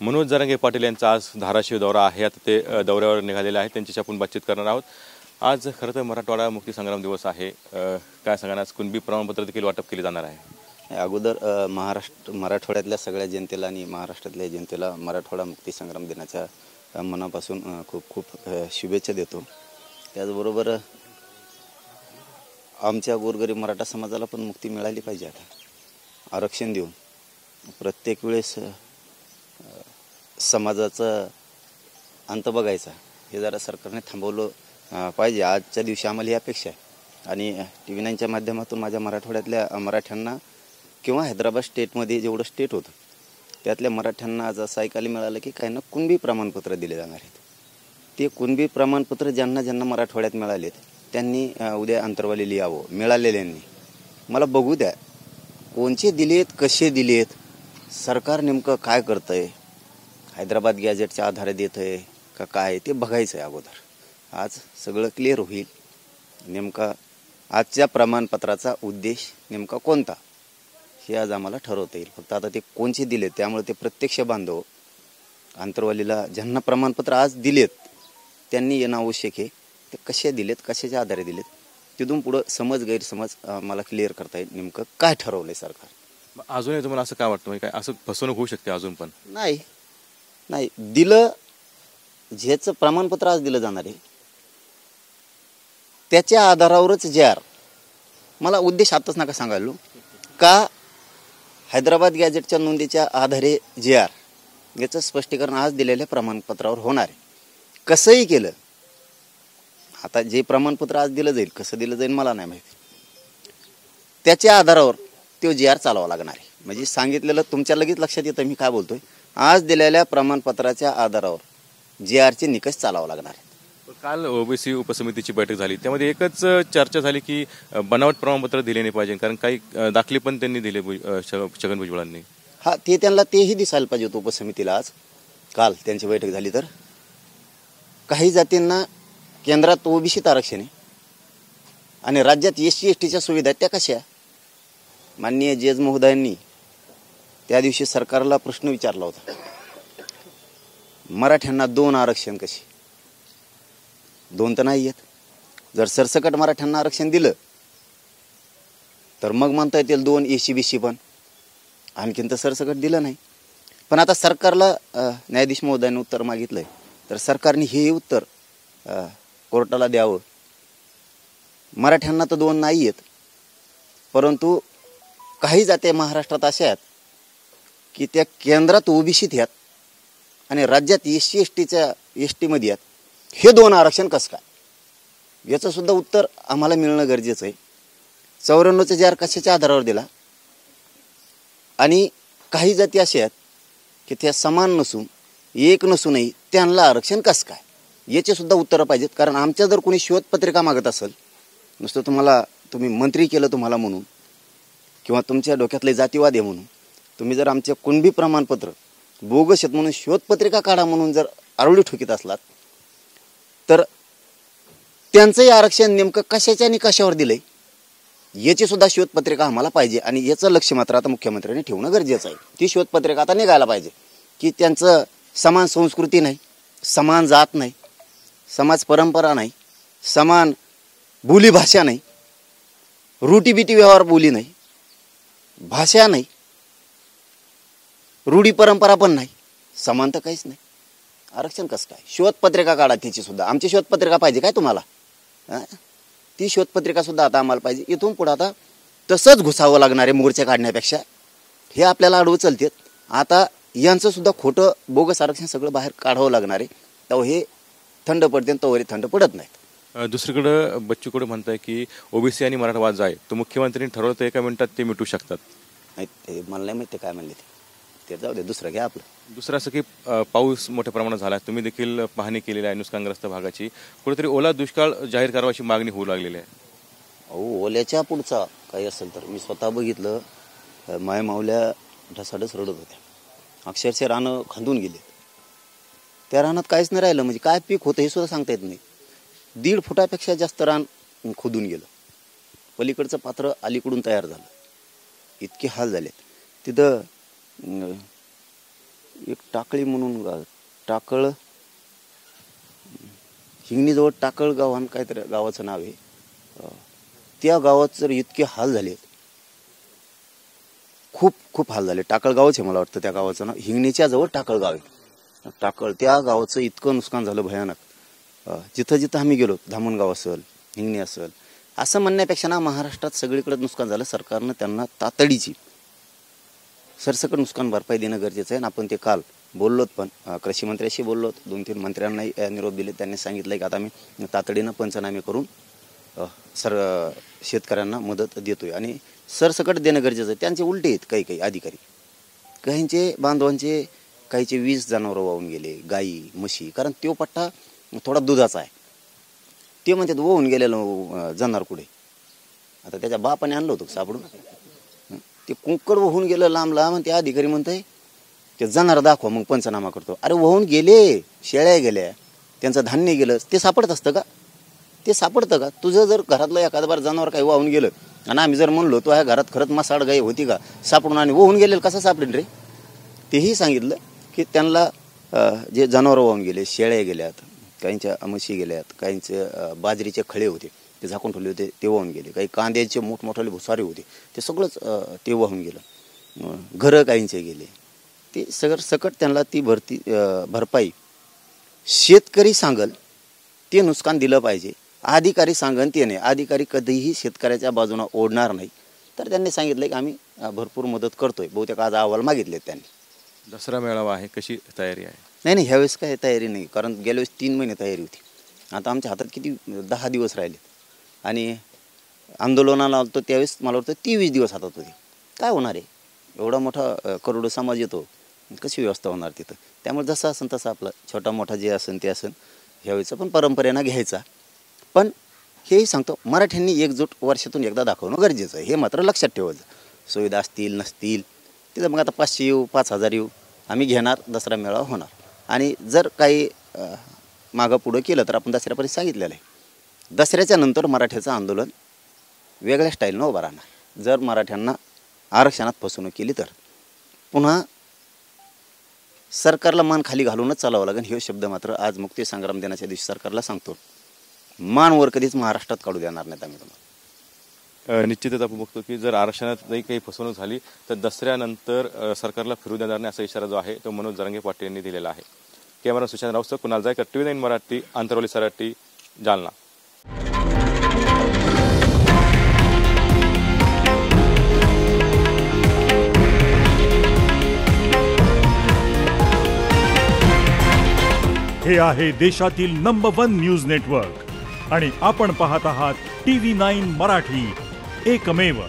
मनोज जरांगे पाटील यांचा आज धाराशिव दौरा आहे। आता ते दौऱ्यावर निघालेले आहेत, त्यांच्याशी आपण बातचीत करणार आहोत। आज खरं तर मराठवाडा मुक्ती संग्राम दिवस आहे। काय सांगणार, आज कुणबी प्रमाणपत्र देखील वाटप केले जाणार आहे। अगोदर मराठवाड्यातल्या सगळ्या जनतेला आणि महाराष्ट्रातल्या जनतेला मराठवाडा मुक्ती संग्राम दिनाच्या मनापासून खूप खूप शुभेच्छा देतो। त्याचबरोबर आमच्या गोरगरीब मराठा समाजाला पण मुक्ती मिळाली पाहिजे। आता आरक्षण देऊन प्रत्येक वेळेस समाजाचा अंत बघायचा हे जरा सरकारने थांबवलं पाहिजे। आजच्या दिवशी आम्हाला ही अपेक्षा आहे आणि TV 9च्या माध्यमातून माझ्या मराठवाड्यातल्या मराठ्यांना किंवा हैदराबाद स्टेटमध्ये जेवढं स्टेट होतं त्यातल्या मराठ्यांना आज असं ऐकायला मिळालं की काही ना कुणबी प्रमाणपत्र दिले जाणार आहेत। ते कुणबी प्रमाणपत्र ज्यांना ज्यांना मराठवाड्यात मिळालेत त्यांनी उद्या अंतरवाली लिहावं। मिळालेल्यांनी मला बघू द्या कोणचे दिलेत, कसे दिलेत, सरकार नेमकं काय करतंय, हैदराबाद गॅजेटच्या आधारे देत आहे का काय ते बघायचं आहे अगोदर। आज सगळं क्लिअर होईल नेमका आजच्या प्रमाणपत्राचा उद्देश नेमका कोणता हे आज आम्हाला ठरवता येईल। फक्त आता ते कोणचे दिलेत त्यामुळे ते प्रत्यक्ष बांधव आंतरवालीला ज्यांना प्रमाणपत्र आज दिलेत त्यांनी येणं आवश्यक आहे। ते कसे दिलेत, कशाच्या आधारे दिलेत, तिथून पुढं समज गैरसमज मला क्लिअर करता येईल नेमकं काय ठरवलंय सरकार। अजूनही तुम्हाला असं काय वाटतं, काय असं फसवणूक होऊ शकते अजून पण? नाही दिलं, ज्याचं प्रमाणपत्र आज दिलं जाणार आहे त्याच्या आधारावरच JR। मला उद्देश आताच नका सांगायलो का हैदराबाद गॅजेटच्या नोंदीच्या आधारे JR याचं स्पष्टीकरण आज दिलेल्या प्रमाणपत्रावर होणार आहे। कसंही केलं, आता जे प्रमाणपत्र आज दिलं जाईल कसं दिलं जाईल मला नाही माहिती, त्याच्या आधारावर तो JR चालवावा लागणार आहे। म्हणजे सांगितलेलं तुमच्या लगेच लक्षात येतं मी काय बोलतोय। आज दिलेल्या प्रमाणपत्राच्या आधारावर JRचे निकष चालावं लागणार आहेत। काल OBC उपसमितीची बैठक झाली, त्यामध्ये एकच चर्चा झाली की बनावट प्रमाणपत्र दिले नाही पाहिजे, कारण काही दाखले पण त्यांनी दिले छगन भुजबळांनी। हा, ते त्यांना तेही दिसायला पाहिजे होतं उपसमितीला। आज काल त्यांची बैठक झाली तर काही जातींना केंद्रात OBCत आरक्षण आहे आणि राज्यात SC STच्या सुविधा आहेत, त्या कशा? माननीय जज महोदयांनी त्या दिवशी सरकारला प्रश्न विचारला होता, मराठ्यांना 2 आरक्षण कशी? 2 तर नाही आहेत। जर सरसकट मराठ्यांना आरक्षण दिलं तर मग म्हणता येतील 2 SC BC पण, आणखीन तर सरसकट दिलं नाही। पण आता सरकारला न्यायाधीश महोदयांनी उत्तर मागितलंय तर सरकारने हे उत्तर कोर्टाला द्यावं। मराठ्यांना तर 2 नाही आहेत, परंतु काही जाती महाराष्ट्रात अशा आहेत की त्या केंद्रात OBCत आहेत आणि राज्यात SC STच्या STमध्ये आहेत। हे 2 आरक्षण कसं काय, याचं सुद्धा उत्तर आम्हाला मिळणं गरजेचं आहे। 94चा JR कशाच्या आधारावर दिला आणि काही जाती अशा आहेत की त्या समान नसून एक नसूनही त्यांना आरक्षण कसं काय, याचे सुद्धा उत्तरं पाहिजेत। कारण आमच्या जर कोणी शोधपत्रिका मागत असेल, नुसतं तुम्ही मंत्री केलं तुम्हाला म्हणून किंवा तुमच्या डोक्यातले जातीवाद आहे म्हणून तुम्ही जर आमचे कुणबी प्रमाणपत्र बोगस आहेत म्हणून शोधपत्रिका काढा म्हणून जर आरोळी ठोकीत असलात तर त्यांचंही आरक्षण नेमकं कशाच्या आणि कशावर दिलंय याची सुद्धा शोधपत्रिका आम्हाला पाहिजे। आणि याचं लक्ष मात्र आता मुख्यमंत्र्यांनी ठेवणं गरजेचं आहे। ती शोधपत्रिका आता निघायला पाहिजे की त्यांचं समान संस्कृती नाही, समान जात नाही, समाज परंपरा नाही, समान बोली भाषा नाही, रूढीबीटी व्यवहार बोली नाही, भाषा नाही, रूढी परंपरा पण नाही, समान तर काहीच नाही। आरक्षण कसं काय? शोधपत्रिका काढा त्याची सुद्धा। आमची शोधपत्रिका पाहिजे काय तुम्हाला? ती शोधपत्रिका सुद्धा आता आम्हाला पाहिजे। इथून पुढे आता तसंच घुसावं लागणार आहे मोर्चा काढण्यापेक्षा। हे आपल्याला अडवं चलतेत, आता यांचं सुद्धा खोटं बोगस आरक्षण सगळं बाहेर काढावं लागणार आहे। तेव्हा हे थंड पडते, तोवरी थंड पडत नाहीत। दुसरीकडे बच्चू कडू म्हणताय की OBC आणि मराठा वाद आहे तो मुख्यमंत्र्यांनी ठरवलं तर एका मिनिटात ते मिटू शकतात। नाही, ते मला नाही माहिती काय म्हणले ते जाऊ दे, दुसरं घ्या आपलं। दुसरं असं की पाऊस मोठ्या प्रमाणात झाला, तुम्ही देखील पाहणी केलेली आहे नुकसानग्रस्त भागाची, कुठेतरी ओला दुष्काळ जाहीर करावाची मागणी होऊ लागलेली आहे। अहो, ओल्याच्या पुढचा काही असेल तर मी स्वतः बघितलं, माय मावल्या ढसाढस रडत होत्या, अक्षरशः रानं खांदून गेले। त्या रानात काहीच नाही राहिलं, म्हणजे काय पीक होतं हे सुद्धा सांगता येत नाही। 1.5 फुटापेक्षा जास्त रान खोदून गेलं, पलीकडचं पात्र अलीकडून तयार झालं, इतके हाल झाले। तिथं एक टाकळी म्हणून गाव, टाकळ, हिंगणीजवळ टाकळ गाव आणि काहीतरी गावाचं नाव आहे. त्या गावात जर इतके हाल झाले, खूप खूप हाल झाले. टाकळ गावच आहे मला वाटतं त्या गावाचं नाव. हिंगणीच्या जवळ टाकळ गाव आहे. टाकळ त्या गावाचं इतकं नुकसान झालं भयानक. जिथं जिथं आम्ही गेलो, धामणगाव असेल, हिंगणी असेल, असं म्हणण्यापेक्षा ना महाराष्ट्रात सगळीकडे नुकसान झालं. सरकारनं त्यांना तातडीची सरसकट नुकसान भरपाई देणं गरजेचं आहे. आणि आपण ते काल बोललोत, पण कृषी मंत्र्याशी बोललोत, 2-3 मंत्र्यांनाही निरोप दिले. त्यांनी सांगितलं की आता आम्ही तातडीनं पंचनामे करून शेतकऱ्यांना मदत देतोय आणि सरसकट देणं गरजेचं आहे. त्यांचे उलटे आहेत काही अधिकारी. काहींचे बांधवांचे काहीचे 20 जनावरं वाहून गेले, गाई म्हशी, कारण तो पट्टा थोडा दुधाचा आहे. ते म्हणतात वाहून गेलेलं जाणार कुठे. आता त्याच्या बापाने आणलं होतं सापडून, ते कुंकड वाहून गेलं लांब लांब. आणि ते अधिकारी म्हणताय ते जाणार दाखवा मग पंचनामा करतो. अरे वाहून गेले, शेळ्या गेल्या, त्यांचं धान्य गेलं, ते सापडत असतं का? ते सापडतं का? तुझं जर घरातलं एखादं बार जनावर काही वाहून गेलं आणि आम्ही जर म्हणलो तो ह्या घरात खरंच मसाड गाई होती का, सापडून आणि वाहून गेलेलं कसं सापडेल रे? तेही सांगितलं की त्यांना जे जनावरं वाहून गेले, शेळ्या गेल्यात, काहींच्या म्हशी गेल्यात, काहींचे बाजरीचे खळे होते ते झाकून ठेवले होते ते वाहून गेले, काही कांद्याचे मोठमोठाले भुसारे होते ते सगळंच ते वाहून गेलं, घरं काहींचे गेले. ते सगळं सकट त्यांना ती भरपाई शेतकरी सांगल ते नुकसान दिलं पाहिजे. अधिकारी सांगन ते नाही. अधिकारी कधीही शेतकऱ्याच्या बाजूने ओढणार नाही. तर त्यांनी सांगितलं की आम्ही भरपूर मदत करतोय. बहुतेक आज अहवाल मागितलेत त्यांनी. दसरा मेळावा आहे, कशी तयारी आहे? नाही, ह्यावेळेस काय तयारी नाही, कारण गेल्या वेळेस 3 महिने तयारी होती. आता आमच्या हातात किती 10 दिवस राहिलेत आणि आंदोलनाला आलो त्यावेळेस मला वाटतं 23 दिवस हातात होते. काय होणार आहे? एवढा मोठा करोडो समाज येतो, कशी व्यवस्था होणार तिथं? त्यामुळे जसं असेल तसं आपलं छोटा मोठा जे असेल ते असेल. ह्यावेळेचं पण परंपरेनं घ्यायचा. पण हेही सांगतो, मराठ्यांनी एकजूट वर्षातून एकदा दाखवणं गरजेचं आहे, हे मात्र लक्षात ठेवायचं. सुविधा असतील नसतील तिथं मग आता 500 येऊ 5000 येऊ, आम्ही घेणार, दसरा मेळावा होणार. आणि जर काही मागं पुढं केलं तर आपण दसऱ्यापर्यंत सांगितलेलं आहे, दसऱ्याच्या नंतर मराठ्याचं आंदोलन वेगळ्या स्टाईलनं उभं राहणार. जर मराठ्यांना आरक्षणात फसवणूक केली तर पुन्हा सरकारला मान खाली घालूनच चालावं लागेल. हे शब्द मात्र आज मुक्ती संग्राम दिनाच्या दिवशी सरकारला सांगतो. मानवर कधीच महाराष्ट्रात काढू देणार नाहीत आम्ही तुम्हाला. निश्चितच आपण बघतो की जर आरक्षणात काही फसवणूक झाली तर दसऱ्यानंतर सरकारला फिरू देणार नाही असा इशारा जो आहे तो मनोज जरांगे पाटील यांनी दिलेला आहे. Camera Sushant Raut, Kunal Jaykar, TV9 Marathi, Antarwali Sarati, Jalna. हे आहे देशातील नंबर 1 न्यूज नेटवर्क आणि आपण पाहत आहात TV9 मराठी, एकमेव.